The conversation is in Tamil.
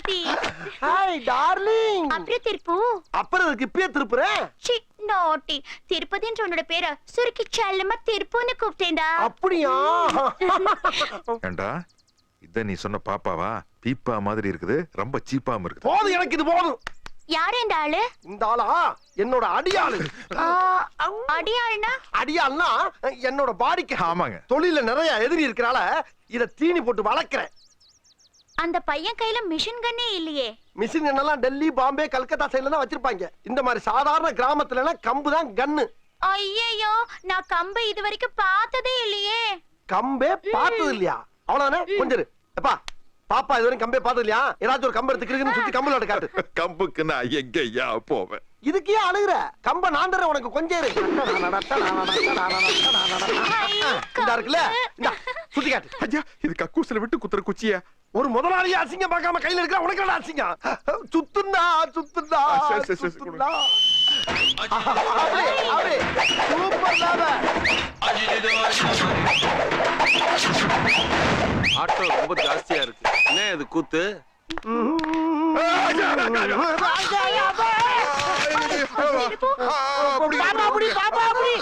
திருப்பதி. Hi darling. அப்புறம் திருப்பு. அப்புறம் அதுக்கு இப்பயே திருப்புறேன். C naughty. திருப்பதின்ற உன்னோட பேரை சுருக்கி செல்லமா திருப்புன்னு கூப்பிட்டேன்டா. அப்படியா? ஏண்டா இத நீ சொன்ன பாப்பாவா? பீப்பா மாதிரி இருக்குது, ரொம்ப சீப்பாம இருக்குது. போதும், எனக்கு இது போதும். யாரு இந்த ஆளு? இந்த ஆளா என்னோட அடியாளு. அடியாள்னா? அடியாள்னா என்னோட பாடிக்கு. ஆமாங்க. தொழில நிறைய எதிரி இருக்கனால இத தீனி போட்டு வளர்க்கிறேன். அந்த பையன் கையில மிஷின் கன்னே இல்லையே. மிஷின் கன்னெல்லாம் டெல்லி, பாம்பே, கல்கத்தா சைடுல தான் வச்சிருப்பாங்க. இந்த மாதிரி சாதாரண கிராமத்துல எல்லாம் கம்பு தான் கன்னு. ஐயோ, நான் கம்பை இது வரைக்கும் பார்த்ததே இல்லையே. கம்பே பார்த்தது இல்லையா? அவ்வளவுதானே. கொஞ்சம் எப்பா, பாப்பா இதுவரைக்கும் கம்பே பார்த்தது இல்லையா? ஏதாச்சும் ஒரு கம்பு எடுத்துக்கிறீங்கன்னு சுத்தி கம்பு காட்டு. கம்புக்கு நான் எங்கயா போவேன்? இதுக்கே அழுகுற? கம்ப நான் தரேன் உனக்கு, கொஞ்சம் இரு. இந்த இருக்குல்ல, இந்த சுத்தி காட்டு. ஐயா, இது கக்கூசில விட்டு குத்துற குச்சியா? ஒரு முதலாளியா அசிங்கம் பார்க்காம கையில இருக்கிற உனக்கு என்ன அசிங்கம்? சுத்துண்டா சுத்துண்டா சுத்துண்டா. சூப்பர் லாப. ஆட்டோ ரொம்ப ஜாஸ்தியா இருக்கு. என்ன இது கூத்து? பாப்பா அப்படி, பாப்பா அப்படி.